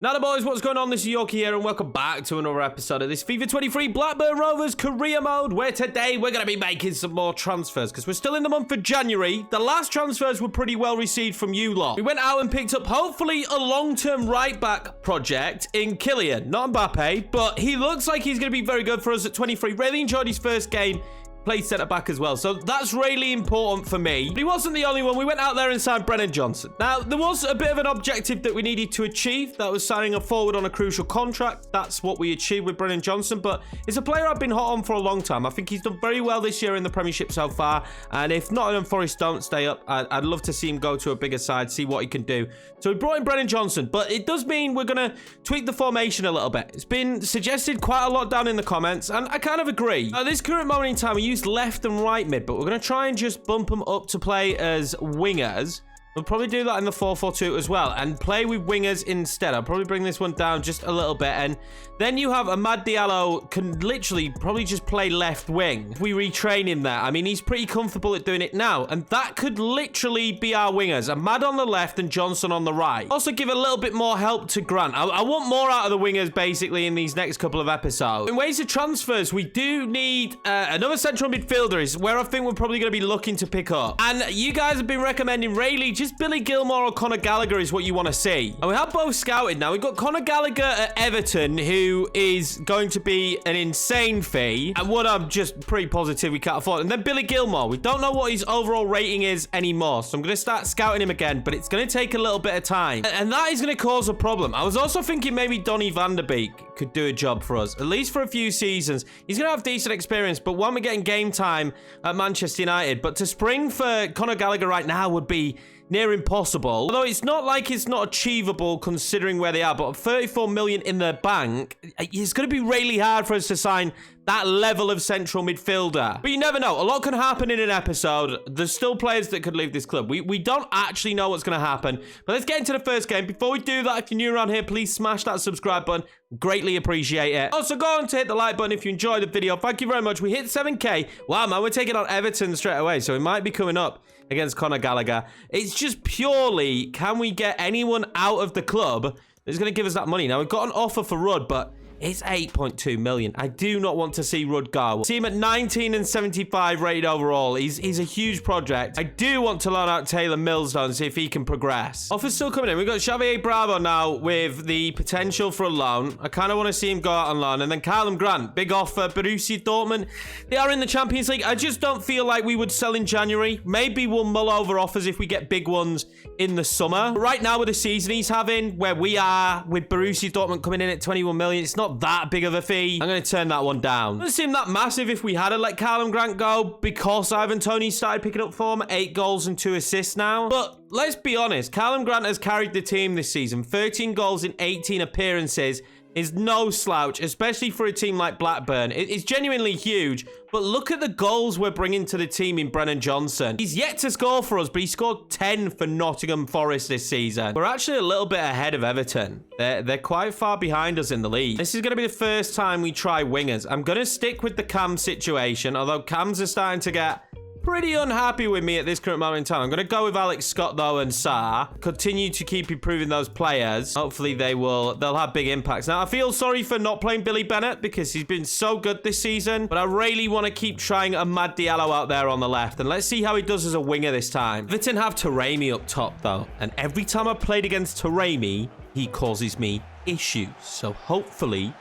Now the boys, what's going on? This is Yorkie here and welcome back to another episode of this FIFA 23 Blackburn Rovers career mode, where today we're going to be making some more transfers because we're still in the month of January. The last transfers were pretty well received from you lot. We went out and picked up hopefully a long-term right-back project in Kylian, not Mbappe, but he looks like he's going to be very good for us at 23. Really enjoyed his first game. Played centre-back as well, so that's really important for me. But he wasn't the only one. We went out there and signed Brennan Johnson. Now, there was a bit of an objective that we needed to achieve. That was signing a forward on a crucial contract. That's what we achieved with Brennan Johnson, but it's a player I've been hot on for a long time. I think he's done very well this year in the Premiership so far, and if Nottingham Forest don't stay up, I'd love to see him go to a bigger side, see what he can do. So we brought in Brennan Johnson, but it does mean we're going to tweak the formation a little bit. It's been suggested quite a lot down in the comments, and I kind of agree. At this current moment in time, we use left and right mid, but we're going to try and just bump them up to play as wingers. We'll probably do that in the 4-4-2 as well and play with wingers instead. I'll probably bring this one down just a little bit, and then you have Amad Diallo can literally probably just play left wing. If we retrain him there, I mean, he's pretty comfortable at doing it now, and that could literally be our wingers. Amad on the left and Johnson on the right. Also give a little bit more help to Grant. I want more out of the wingers basically in these next couple of episodes. In ways of transfers, we do need another central midfielder is where I think we're probably going to be looking to pick up. And you guys have been recommending Rayleigh. Just Billy Gilmore or Conor Gallagher is what you want to see. And we have both scouted now. We've got Conor Gallagher at Everton, who is going to be an insane fee, and one I'm just pretty positive we can't afford. And then Billy Gilmore. We don't know what his overall rating is anymore, so I'm going to start scouting him again, but it's going to take a little bit of time. And that is going to cause a problem. I was also thinking maybe Donny van der Beek could do a job for us, at least for a few seasons. He's going to have decent experience, but when we're getting game time at Manchester United, but to spring for Conor Gallagher right now would be near impossible. Although it's not like it's not achievable considering where they are, but 34 million in their bank, it's going to be really hard for us to sign that level of central midfielder. But you never know. A lot can happen in an episode. There's still players that could leave this club. We don't actually know what's going to happen. But let's get into the first game. Before we do that, if you're new around here, please smash that subscribe button. Greatly appreciate it. Also, go on to hit the like button if you enjoyed the video. Thank you very much. We hit 7K. Wow, man, we're taking on Everton straight away, so it might be coming up against Conor Gallagher. It's just purely, can we get anyone out of the club that's going to give us that money? Now, we've got an offer for Rudd, but it's 8.2 million. I do not want to see Rudd go. See him at 19 and 75 rated overall. He's a huge project. I do want to loan out Taylor Mills though and see if he can progress. Offers still coming in. We've got Xavier Bravo now with the potential for a loan. I kind of want to see him go out on loan. And then Callum Grant, big offer. Borussia Dortmund, they are in the Champions League. I just don't feel like we would sell in January. Maybe we'll mull over offers if we get big ones in the summer. But right now with the season he's having, where we are with Borussia Dortmund coming in at 21 million, it's not that big of a fee. I'm going to turn that one down. It doesn't seem that massive if we had to let Callum Grant go because Ivan Toney started picking up form. 8 goals and 2 assists now. But let's be honest, Callum Grant has carried the team this season. 13 goals in 18 appearances is no slouch, especially for a team like Blackburn. It's genuinely huge, but look at the goals we're bringing to the team in Brennan Johnson. He's yet to score for us, but he scored 10 for Nottingham Forest this season. We're actually a little bit ahead of Everton. They're quite far behind us in the league. This is going to be the first time we try wingers. I'm going to stick with the Cam situation, although Cams are starting to get pretty unhappy with me at this current moment in time. I'm going to go with Alex Scott, though, and Sarr. Continue to keep improving those players. Hopefully, they'll have big impacts. Now, I feel sorry for not playing Billy Bennett because he's been so good this season, but I really want to keep trying Amad Diallo out there on the left, and let's see how he does as a winger this time. Everton have Taremi up top, though, and every time I've played against Taremi, he causes me issues. So, hopefully,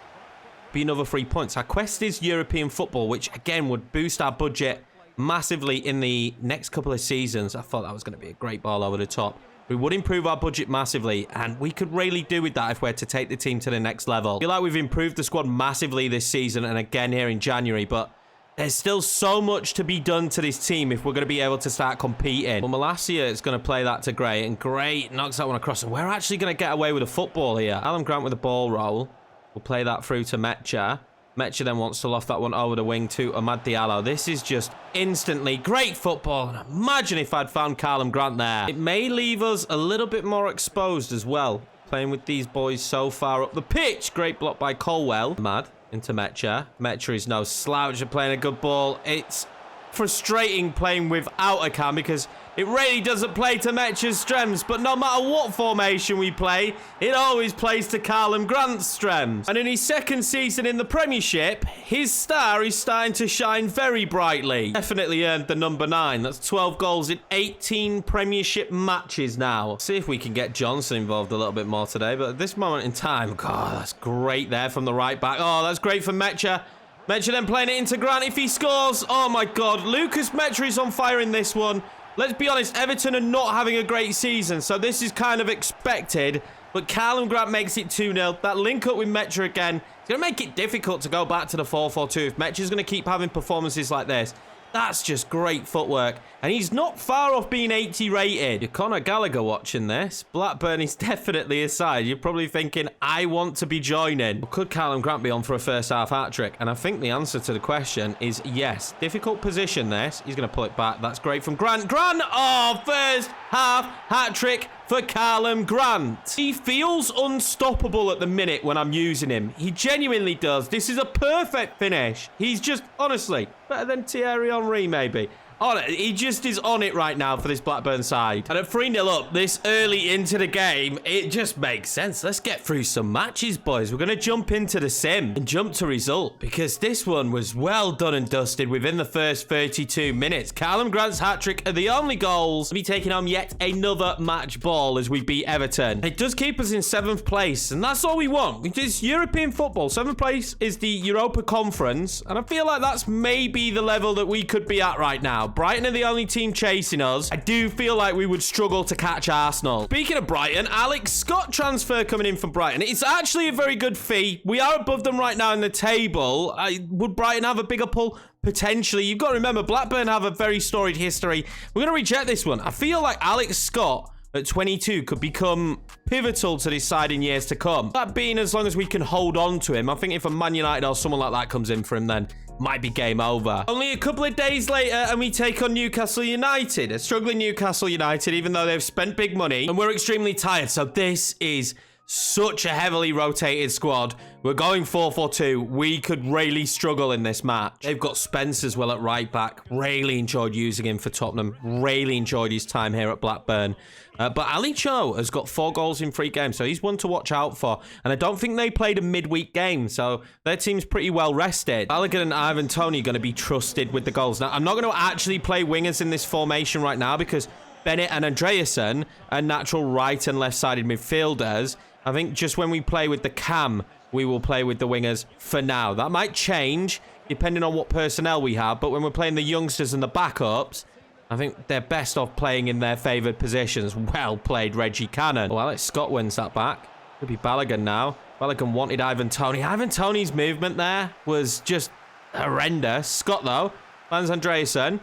be another 3 points. Our quest is European football, which, again, would boost our budget massively in the next couple of seasons. I thought that was going to be a great ball over the top. We would improve our budget massively, and we could really do with that if we're to take the team to the next level. I feel like we've improved the squad massively this season and again here in January, but there's still so much to be done to this team if we're going to be able to start competing. Well, Malacia is going to play that to Gray, and Gray knocks that one across, and we're actually going to get away with a football here. Alan Grant with a ball roll. We'll play that through to Mecha. Mecha then wants to loft that one over the wing to Amad Diallo. This is just instantly great football. And imagine if I'd found Callum Grant there. It may leave us a little bit more exposed as well, playing with these boys so far up the pitch. Great block by Colwell. Amad into Mecha. Mecha is no slouch at playing a good ball. It's frustrating playing without a Cam because It really doesn't play to Metcha's strengths, but no matter what formation we play, it always plays to Callum Grant's strengths. And in his second season in the Premiership, his star is starting to shine very brightly. Definitely earned the number 9. That's 12 goals in 18 Premiership matches now. See if we can get Johnson involved a little bit more today, but at this moment in time, God, that's great there from the right back. Oh, that's great for Metcha. Metcha then playing it into Grant if he scores. Oh my God, Lucas Metcha is on fire in this one. Let's be honest, Everton are not having a great season, so this is kind of expected. But Callum Grant makes it 2-0. That link up with Metcha again, it's going to make it difficult to go back to the 4-4-2 if Metcha's going to keep having performances like this. That's just great footwork. And he's not far off being 80 rated. You're Conor Gallagher watching this. Blackburn is definitely a side. You're probably thinking, I want to be joining. Could Callum Grant be on for a first half hat-trick? And I think the answer to the question is yes. Difficult position this. He's going to pull it back. That's great from Grant. Grant! Oh, first half hat-trick for Callum Grant. He feels unstoppable at the minute when I'm using him. He genuinely does. This is a perfect finish. He's just, honestly, better than Thierry Henry, maybe. Oh, he just is on it right now for this Blackburn side. And at 3-0 up this early into the game, it just makes sense. Let's get through some matches, boys. We're going to jump into the sim and jump to result because this one was well done and dusted within the first 32 minutes. Callum Grant's hat-trick are the only goals to be taking home yet another match ball as we beat Everton. It does keep us in 7th place, and that's all we want. It's European football. 7th place is the Europa Conference, and I feel like that's maybe the level that we could be at right now. Brighton are the only team chasing us. I do feel like we would struggle to catch Arsenal. Speaking of Brighton, Alex Scott transfer coming in from Brighton. It's actually a very good fee. We are above them right now in the table. Would Brighton have a bigger pull? Potentially. You've got to remember, Blackburn have a very storied history. We're going to reject this one. I feel like Alex Scott at 22 could become pivotal to this side in years to come. That being as long as we can hold on to him. I think if a Man United or someone like that comes in for him, then might be game over. Only a couple of days later and we take on Newcastle United. A struggling Newcastle United, even though they've spent big money. And we're extremely tired. So this is such a heavily rotated squad. We're going 4-4-2. We could really struggle in this match. They've got Spence as well at right back. Really enjoyed using him for Tottenham. Really enjoyed his time here at Blackburn. But Ali Cho has got 4 goals in 3 games, so he's one to watch out for. And I don't think they played a midweek game, so their team's pretty well rested. Balogun and Ivan Toney going to be trusted with the goals. Now, I'm not going to actually play wingers in this formation right now because Bennett and Andreasen are natural right and left-sided midfielders. I think just when we play with the cam, we will play with the wingers for now. That might change depending on what personnel we have, but when we're playing the youngsters and the backups, I think they're best off playing in their favoured positions. Well played, Reggie Cannon. Well, Alex Scott wins that back. Could be Balogun now. Balogun wanted Ivan Toney. Ivan Toney's movement there was just horrendous. Scott, though, finds Andreasen.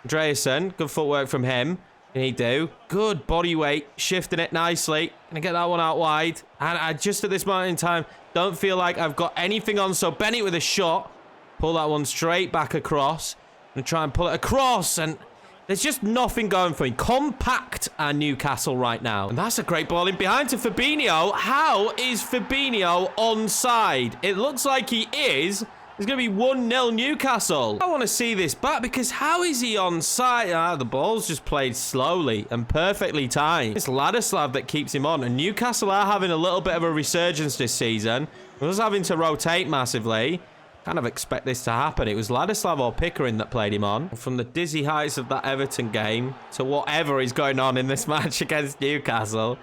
Andreasen, good footwork from him. Can he do? Good body weight, shifting it nicely. Gonna get that one out wide. And I just at this moment in time don't feel like I've got anything on. So Bennett with a shot. Pull that one straight back across. Gonna try and pull it across, and there's just nothing going for him. Compact and Newcastle right now. And that's a great ball in behind to Fabinho. How is Fabinho onside? It looks like he is. It's going to be 1-0 Newcastle. I want to see this back because how is he onside? The ball's just played slowly and perfectly timed. It's Ladislav that keeps him on. And Newcastle are having a little bit of a resurgence this season. We're just having to rotate massively. Kind of expect this to happen. It was Ladislav or Pickering that played him on. From the dizzy heights of that Everton game to whatever is going on in this match against Newcastle,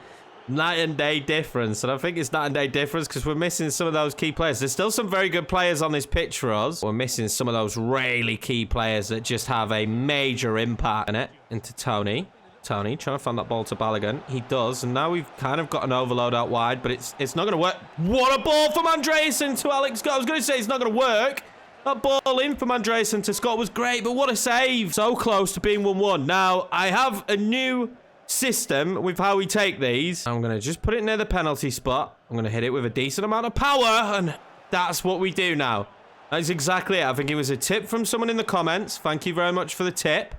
night and day difference. And I think it's night and day difference because we're missing some of those key players. There's still some very good players on this pitch for us. We're missing some of those really key players that just have a major impact in it. Into Toney. Toney trying to find that ball to Balogun. He does, and now we've kind of got an overload out wide, but it's not going to work. What a ball from Andreasen to Alex Scott. I was going to say it's not going to work. That ball in from Andreasen to Scott was great, but what a save. So close to being 1-1. Now, I have a new system with how we take these. I'm going to just put it near the penalty spot. I'm going to hit it with a decent amount of power, and that's what we do now. That's exactly it. I think it was a tip from someone in the comments. Thank you very much for the tip.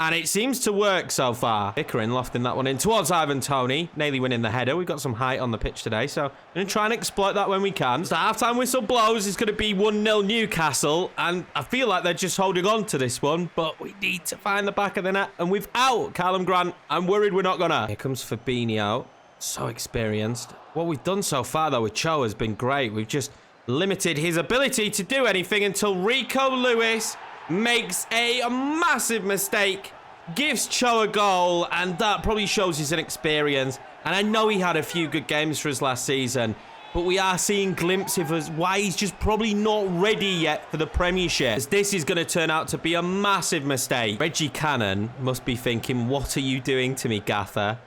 And it seems to work so far. Pickering lofting that one in towards Ivan Toney. Nearly winning the header. We've got some height on the pitch today, so I'm going to try and exploit that when we can. So the half-time whistle blows. It's going to be 1-0 Newcastle. And I feel like they're just holding on to this one. But we need to find the back of the net. And without Callum Grant, I'm worried we're not going to. Here comes Fabinho. So experienced. What we've done so far, though, with Cho has been great. We've just limited his ability to do anything until Rico Lewis makes a massive mistake, gives Cho a goal, and that probably shows his inexperience. And I know he had a few good games for us last season, but we are seeing glimpses of why he's just probably not ready yet for the Premiership. As this is going to turn out to be a massive mistake. Reggie Cannon must be thinking, what are you doing to me, Gaffer?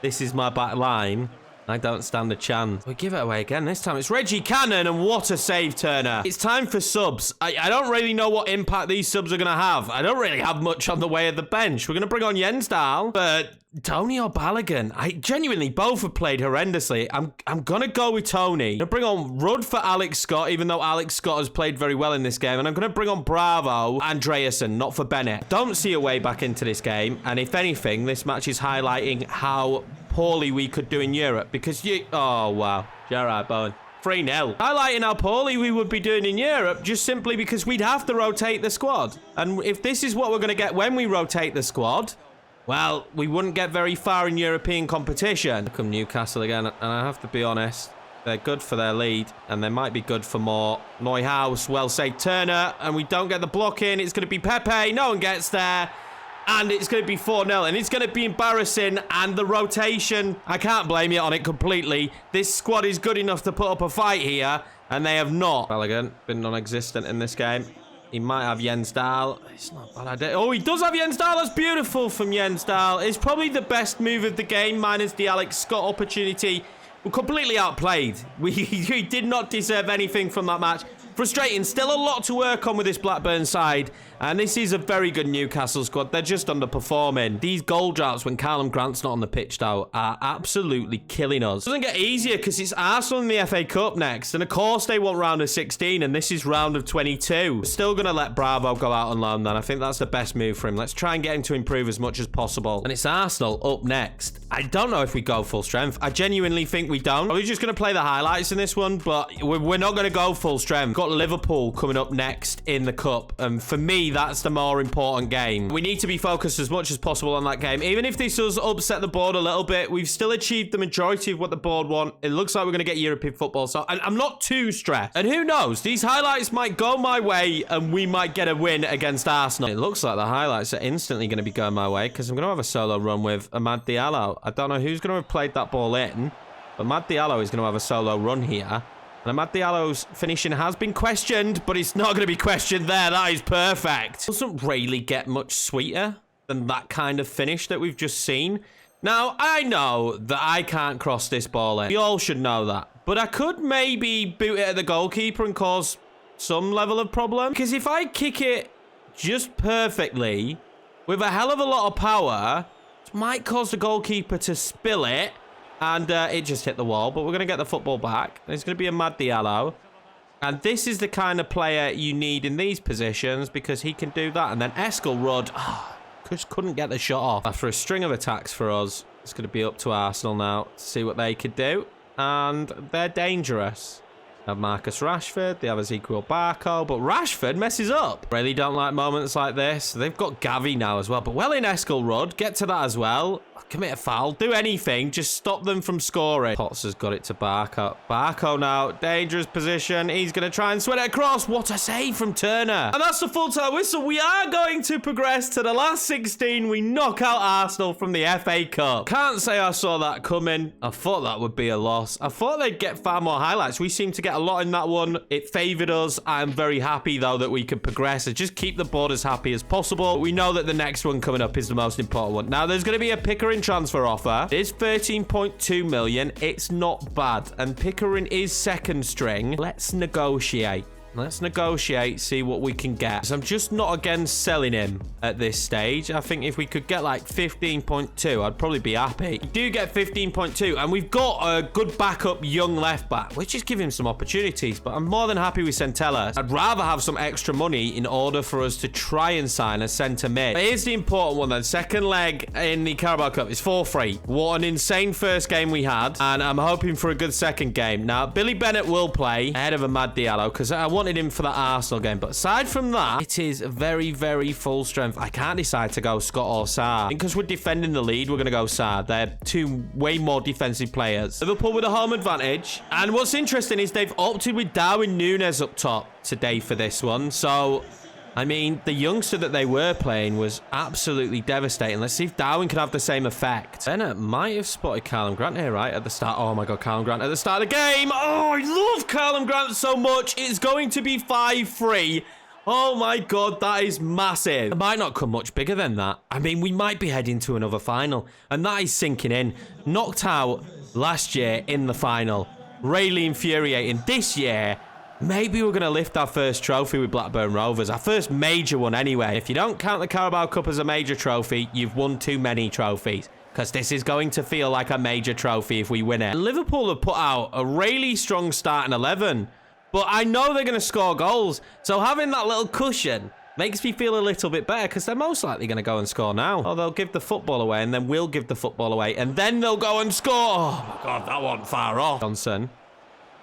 This is my back line. I don't stand a chance. We give it away again. This time it's Reggie Cannon, and what a save, Turner. It's time for subs. I don't really know what impact these subs are going to have. I don't really have much on the way of the bench. We're going to bring on Jens Dahl, but Tony or Balogun? I genuinely both have played horrendously. I'm going to go with Tony. I'm going to bring on Rudd for Alex Scott, even though Alex Scott has played very well in this game. And I'm going to bring on Bravo, Andreasen, not for Bennett. Don't see a way back into this game. And if anything, this match is highlighting how poorly we could do in Europe, because oh wow, Gerard Bowen 3-0, highlighting how poorly we would be doing in Europe, just simply because we'd have to rotate the squad. And if this is what we're going to get when we rotate the squad, well, we wouldn't get very far in European competition. Here come Newcastle again, and I have to be honest, they're good for their lead, and they might be good for more. Neuhaus, well saved, Turner, and we don't get the block in. It's going to be Pepe, no one gets there. And it's going to be 4-0, and it's going to be embarrassing. And the rotation, I can't blame you on it completely. This squad is good enough to put up a fight here, and they have not. Balogun, been non-existent in this game. He might have Jens Dahl. It's not a bad idea. Oh, he does have Jens Dahl. That's beautiful from Jens Dahl. It's probably the best move of the game, minus the Alex Scott opportunity. We're completely outplayed. We did not deserve anything from that match. Frustrating. Still a lot to work on with this Blackburn side. And this is a very good Newcastle squad. They're just underperforming. These goal droughts when Callum Grant's not on the pitch, though, are absolutely killing us. It doesn't get easier because it's Arsenal in the FA Cup next. And, of course, they want round of 16. And this is round of 22. We're still going to let Bravo go out on loan, then. I think that's the best move for him. Let's try and get him to improve as much as possible. And it's Arsenal up next. I don't know if we go full strength. I genuinely think we don't. We're just going to play the highlights in this one. But we're not going to go full strength. We've got Liverpool coming up next in the Cup. And for me, that's the more important game. We need to be focused as much as possible on that game. Even if this does upset the board a little bit, we've still achieved the majority of what the board want. It looks like we're going to get European football, so I'm not too stressed. And who knows? These highlights might go my way and we might get a win against Arsenal. It looks like the highlights are instantly going to be going my way because I'm going to have a solo run with Amad Diallo. I don't know who's going to have played that ball in, but Amad Diallo is going to have a solo run here. And Amad Diallo's finishing has been questioned, but it's not going to be questioned there. That is perfect. Doesn't really get much sweeter than that kind of finish that we've just seen. Now, I know that I can't cross this ball in. We all should know that. But I could maybe boot it at the goalkeeper and cause some level of problem. Because if I kick it just perfectly, with a hell of a lot of power, it might cause the goalkeeper to spill it. And it just hit the wall, but we're going to get the football back. It's going to be a Amad Diallo. And this is the kind of player you need in these positions because he can do that. And then Rudd, just couldn't get the shot off. After a string of attacks for us, it's going to be up to Arsenal now to see what they could do. And they're dangerous. They have Marcus Rashford, they have Ezequiel Barco, but Rashford messes up. Really don't like moments like this. They've got Gavi now as well, but well in Rudd, get to that as well. Commit a foul, do anything, just stop them from scoring. Potts has got it to Barco. Barco now, dangerous position. He's going to try and sweat it across. What a save from Turner. And that's the full-time whistle. We are going to progress to the last 16. We knock out Arsenal from the FA Cup. Can't say I saw that coming. I thought that would be a loss. I thought they'd get far more highlights. We seem to get a lot in that one. It favoured us. I'm very happy, though, that we could progress and just keep the board as happy as possible. We know that the next one coming up is the most important one. Now, there's going to be a Pickering transfer offer. It is 13.2 million. It's not bad. And Pickering is second string. Let's negotiate. Let's negotiate, see what we can get. So I'm just not against selling him at this stage. I think if we could get like 15.2, I'd probably be happy. We do get 15.2, and we've got a good backup young left back. Let's just give him some opportunities, but I'm more than happy with Centella. I'd rather have some extra money in order for us to try and sign a centre mid. But here's the important one then. Second leg in the Carabao Cup is 4-3. What an insane first game we had, and I'm hoping for a good second game. Now, Billy Bennett will play ahead of Amad Diallo because I wanted him for that Arsenal game. But aside from that, it is very, very full strength. I can't decide to go Scott or Sarr. Because we're defending the lead, we're going to go Sarr. They're two way more defensive players. Liverpool with a home advantage. And what's interesting is they've opted with Darwin Núñez up top today for this one. So, I mean, the youngster that they were playing was absolutely devastating. Let's see if Darwin can have the same effect. Bennett might have spotted Callum Grant here, right? At the start. Oh, my God, Callum Grant at the start of the game. Oh, I love Callum Grant so much. It's going to be 5-3. Oh, my God, that is massive. It might not come much bigger than that. I mean, we might be heading to another final. And that is sinking in. Knocked out last year in the final. Really infuriating. This year, maybe we're going to lift our first trophy with Blackburn Rovers. Our first major one anyway. If you don't count the Carabao Cup as a major trophy, you've won too many trophies. Because this is going to feel like a major trophy if we win it. Liverpool have put out a really strong starting 11. But I know they're going to score goals. So having that little cushion makes me feel a little bit better. Because they're most likely going to go and score now. Oh, they'll give the football away. And then we'll give the football away. And then they'll go and score. Oh, my God, that wasn't far off. Johnson.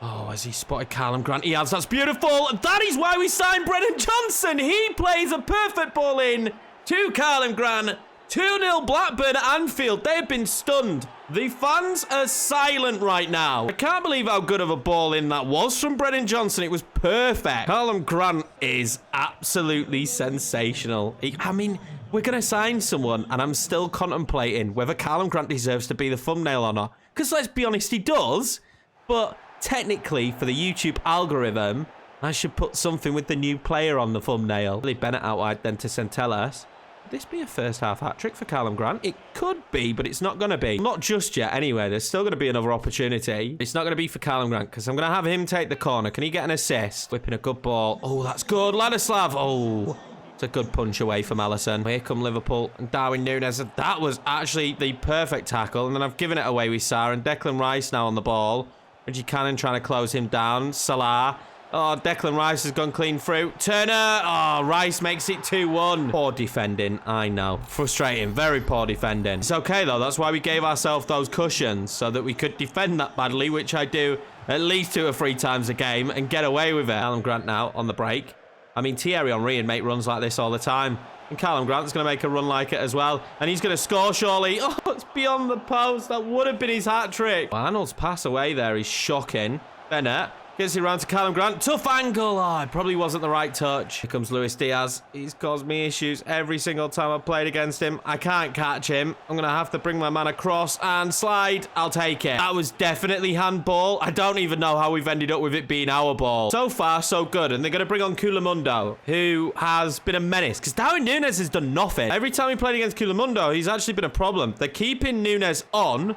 Oh, has he spotted Callum Grant? He has. That's beautiful. That is why we signed Brennan Johnson. He plays a perfect ball in to Callum Grant. 2-0 Blackburn at Anfield. They've been stunned. The fans are silent right now. I can't believe how good of a ball in that was from Brennan Johnson. It was perfect. Callum Grant is absolutely sensational. I mean, we're going to sign someone, and I'm still contemplating whether Callum Grant deserves to be the thumbnail or not. Because let's be honest, he does. But technically, for the YouTube algorithm, I should put something with the new player on the thumbnail. Billy Bennett out wide then to Centellas. Could this be a first half hat-trick for Callum Grant? It could be, but it's not going to be. Not just yet, anyway. There's still going to be another opportunity. It's not going to be for Callum Grant, because I'm going to have him take the corner. Can he get an assist? Whipping a good ball. Oh, that's good. Ladislav. Oh, it's a good punch away from Alisson. Here come Liverpool and Darwin Núñez. That was actually the perfect tackle. And then I've given it away with Sarr. And Declan Rice now on the ball. Reggie Cannon trying to close him down. Salah. Oh, Declan Rice has gone clean through. Turner. Oh, Rice makes it 2-1. Poor defending. I know. Frustrating. Very poor defending. It's okay, though. That's why we gave ourselves those cushions, so that we could defend that badly, which I do at least 2 or 3 times a game, and get away with it. Callum Grant now on the break. I mean, Thierry Henry make runs like this all the time. And Callum Grant's going to make a run like it as well. And he's going to score, surely. Oh, it's beyond the post. That would have been his hat-trick. Well, Arnold's pass away there is shocking. Bennett gets it around to Callum Grant. Tough angle. Oh, it probably wasn't the right touch. Here comes Luis Diaz. He's caused me issues every single time I've played against him. I can't catch him. I'm going to have to bring my man across and slide. I'll take it. That was definitely handball. I don't even know how we've ended up with it being our ball. So far, so good. And they're going to bring on Kulamundo, who has been a menace. Because Darwin Núñez has done nothing. Every time we played against Kulamundo, he's actually been a problem. They're keeping Núñez on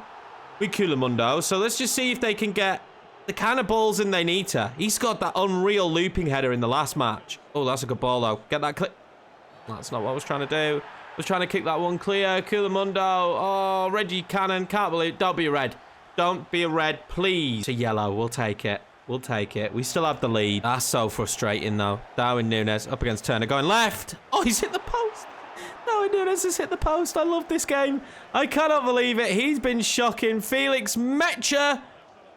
with Kulamundo. So let's just see if they can get the kind of balls in they need to. He scored that unreal looping header in the last match. Oh, that's a good ball, though. Get that clip. That's not what I was trying to do. I was trying to kick that one clear. Kulamundo. Oh, Reggie Cannon. Can't believe it. Don't be a red. Don't be a red, please. It's a yellow. We'll take it. We'll take it. We still have the lead. That's so frustrating, though. Darwin Núñez up against Turner. Going left. Oh, he's hit the post. Darwin Núñez has hit the post. I love this game. I cannot believe it. He's been shocking. Felix Mecha.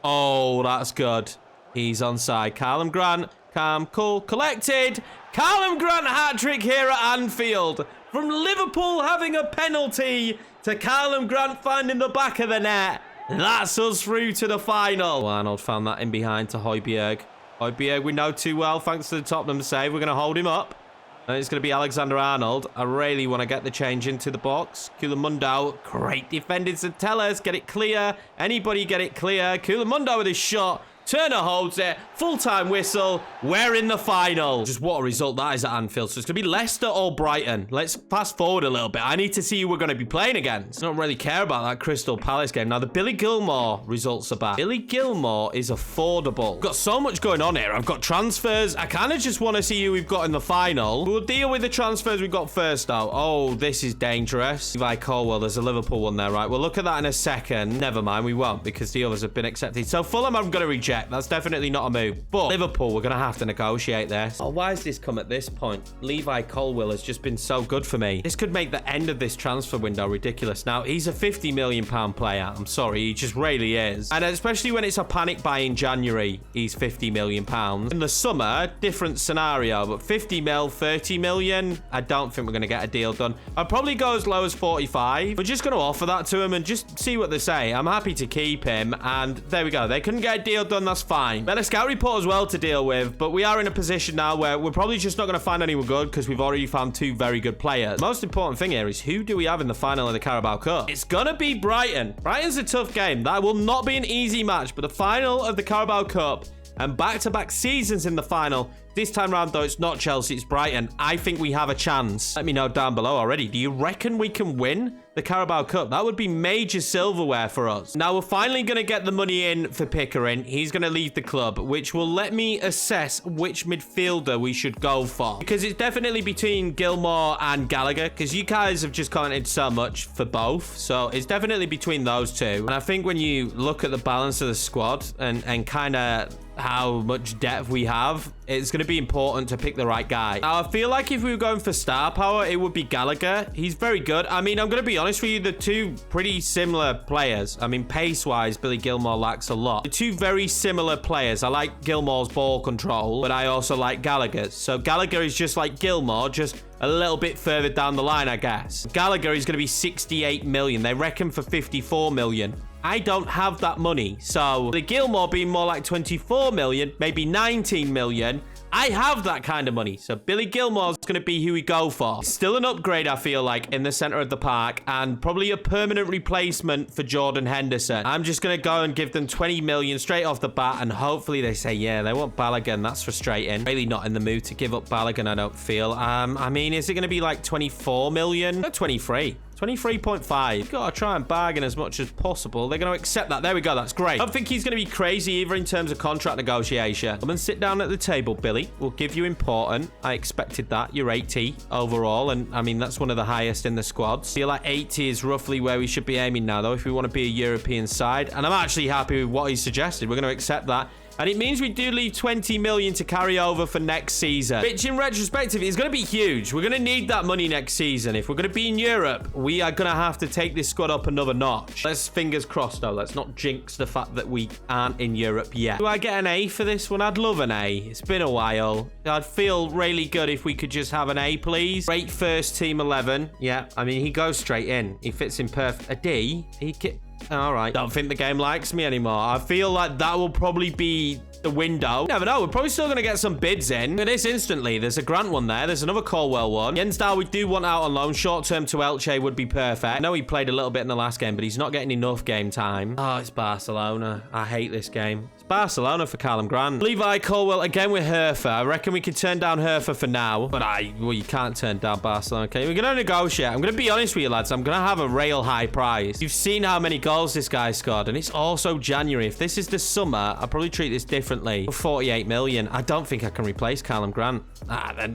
Oh, that's good. He's onside. Callum Grant. Calm, cool, collected. Callum Grant hat-trick here at Anfield. From Liverpool having a penalty to Callum Grant finding the back of the net. That's us through to the final. Well, Arnold found that in behind to Højbjerg. Højbjerg we know too well thanks to the Tottenham save. We're going to hold him up. And it's going to be Alexander-Arnold. I really want to get the change into the box. Kulamundo. Great defending. Centellas. Get it clear. Anybody get it clear. Kulamundo with his shot. Turner holds it. Full-time whistle. We're in the final. Just what a result that is at Anfield. So it's going to be Leicester or Brighton. Let's fast forward a little bit. I need to see who we're going to be playing against. I don't really care about that Crystal Palace game. Now, the Billy Gilmore results are back. Billy Gilmore is affordable. Got so much going on here. I've got transfers. I kind of just want to see who we've got in the final. We'll deal with the transfers we've got first, though. Oh, this is dangerous. Levi Colwell, there's a Liverpool one there, right? We'll look at that in a second. Never mind, we won't because the others have been accepted. So Fulham, I'm going to reject. That's definitely not a move. But Liverpool, we're going to have to negotiate this. Oh, why has this come at this point? Levi Colwell has just been so good for me. This could make the end of this transfer window ridiculous. Now, he's a £50 million player. I'm sorry, he just really is. And especially when it's a panic buy in January, he's £50 million. In the summer, different scenario, but 50 mil, 30 million, I don't think we're going to get a deal done. I'll probably go as low as 45. We're just going to offer that to him and just see what they say. I'm happy to keep him, and there we go. They couldn't get a deal done, that's fine. Better scout report as well to deal with, but we are in a position now where we're probably just not going to find anyone good because we've already found two very good players. The most important thing here is who do we have in the final of the Carabao Cup? It's going to be Brighton. Brighton's a tough game. That will not be an easy match, but the final of the Carabao Cup and back-to-back seasons in the final. This time round, though, it's not Chelsea, it's Brighton. I think we have a chance. Let me know down below already. Do you reckon we can win the Carabao Cup? That would be major silverware for us. Now, we're finally going to get the money in for Pickering. He's going to leave the club, which will let me assess which midfielder we should go for. Because it's definitely between Gilmore and Gallagher, because you guys have just commented so much for both. So it's definitely between those two. And I think when you look at the balance of the squad and kind of how much depth we have, it's going to be important to pick the right guy. Now, I feel like if we were going for star power, it would be Gallagher. He's very good. I mean, I'm going to be honest with you, the two pretty similar players. I mean, pace-wise, Billy Gilmore lacks a lot. The two very similar players. I like Gilmore's ball control, but I also like Gallagher's. So Gallagher is just like Gilmore, just a little bit further down the line, I guess. Gallagher is going to be 68 million. They reckon for 54 million. I don't have that money. So the Gilmore being more like 24 million, maybe 19 million. I have that kind of money. So Billy Gilmore's going to be who we go for. Still an upgrade, I feel like, in the center of the park, and probably a permanent replacement for Jordan Henderson. I'm just going to go and give them 20 million straight off the bat, and hopefully they say, yeah, they want Balogun. That's frustrating. Really not in the mood to give up Balogun, I don't feel. I mean, is it going to be like 24 million? No, 23. 23.5. Gotta try and bargain as much as possible. They're going to accept that. There we go. That's great. I don't think he's going to be crazy either in terms of contract negotiation. Come and sit down at the table, Billy. We'll give you important. I expected that. You're 80 overall, and I mean, that's one of the highest in the squads. I feel like 80 is roughly where we should be aiming now, though, if we want to be a European side. And I'm actually happy with what he suggested. We're going to accept that. And it means we do leave 20 million to carry over for next season, which in retrospective is going to be huge. We're going to need that money next season. If we're going to be in Europe, we are going to have to take this squad up another notch. Let's fingers crossed, though. Let's not jinx the fact that we aren't in Europe yet. Do I get an A for this one? I'd love an A. It's been a while. I'd feel really good if we could just have an A, please. Great first team 11. Yeah, I mean, he goes straight in. He fits in perfect. A D? All right. Don't think the game likes me anymore. I feel like that will probably be the window. Never know. We're probably still going to get some bids in. Look at this instantly. There's a Grant one there. There's another Colwell one. Jensdal, we do want out on loan. Short-term to Elche would be perfect. I know he played a little bit in the last game, but he's not getting enough game time. Oh, it's Barcelona. I hate this game. It's Barcelona for Callum Grant. Levi Colwell again with Hertha. I reckon we could turn down Hertha for now, but well, you can't turn down Barcelona. Okay, we're going to negotiate. I'm going to be honest with you, lads. I'm going to have a real high price. You've seen how many goals this guy scored, and it's also January. If this is the summer, I'll probably treat this differently. 48 million. I don't think I can replace Callum Grant.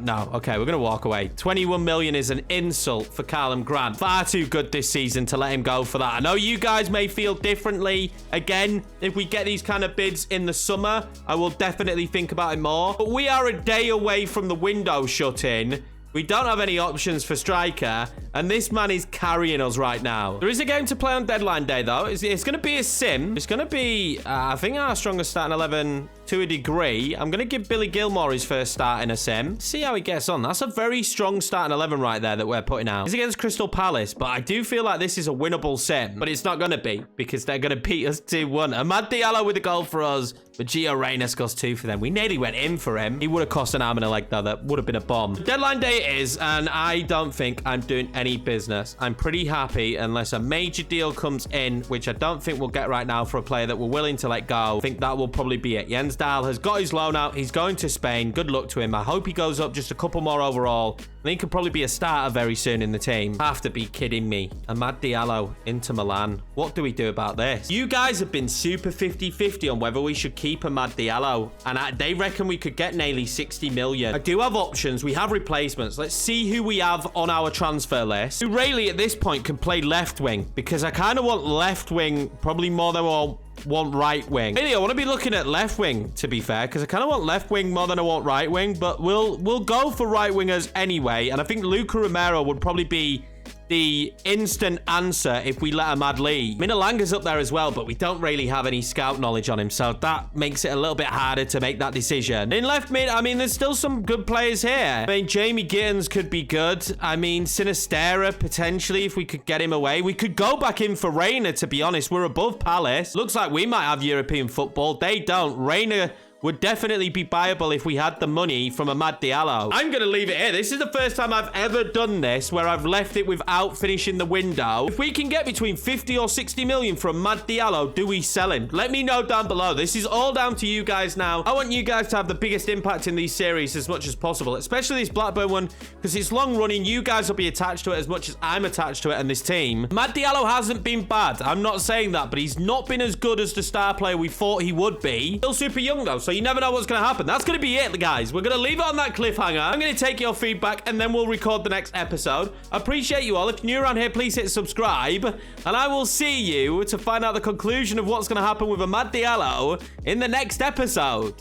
No. Okay, we're going to walk away. 21 million is an insult for Callum Grant. Far too good this season to let him go for that. I know you guys may feel differently. Again, if we get these kind of bids in the summer, I will definitely think about it more. But we are a day away from the window shutting. We don't have any options for striker, and this man is carrying us right now. There is a game to play on deadline day, though. It's going to be a sim. It's going to be, I think, our strongest starting 11 to a degree. I'm going to give Billy Gilmore his first start in a sim. See how he gets on. That's a very strong starting 11 right there that we're putting out. It's against Crystal Palace, but I do feel like this is a winnable sim. But it's not going to be because they're going to beat us 2-1. Amad Diallo with a goal for us, but Gio Reyna scores 2 for them. We nearly went in for him. He would have cost an arm and a leg, though. That would have been a bomb. Deadline day it is, and I don't think I'm doing any business. I'm pretty happy unless a major deal comes in, which I don't think we'll get right now for a player that we're willing to let go. I think that will probably be it. Jens Dahl has got his loan out. He's going to Spain. Good luck to him. I hope he goes up just a couple more overall. I think he could probably be a starter very soon in the team. Have to be kidding me. Amad Diallo into Milan. What do we do about this? You guys have been super 50-50 on whether we should keep Amad Diallo, and they reckon we could get nearly 60 million. I do have options. We have replacements. Let's see who we have on our transfer list. Who really at this point can play left wing, because I kind of want left wing probably more than I want right wing. Really, I want to be looking at left wing, to be fair, because I kind of want left wing more than I want right wing, but we'll go for right wingers anyway, and I think Luca Romero would probably be the instant answer if we let Amad leave. Minalanga's up there as well, but we don't really have any scout knowledge on him, so that makes it a little bit harder to make that decision. In left mid, I mean, there's still some good players here. I mean, Jamie Gittins could be good. I mean, Sinistera, potentially, if we could get him away. We could go back in for Reyna, to be honest. We're above Palace. Looks like we might have European football. They don't. Reyna would definitely be buyable if we had the money from Amad Diallo. I'm going to leave it here. This is the first time I've ever done this where I've left it without finishing the window. If we can get between 50 or 60 million from Amad Diallo, do we sell him? Let me know down below. This is all down to you guys now. I want you guys to have the biggest impact in these series as much as possible, especially this Blackburn one, because it's long running. You guys will be attached to it as much as I'm attached to it and this team. Amad Diallo hasn't been bad. I'm not saying that, but he's not been as good as the star player we thought he would be. Still super young, though, so you never know what's going to happen. That's going to be it, guys. We're going to leave it on that cliffhanger. I'm going to take your feedback, and then we'll record the next episode. I appreciate you all. If you're new around here, please hit subscribe, and I will see you to find out the conclusion of what's going to happen with Amad Diallo in the next episode.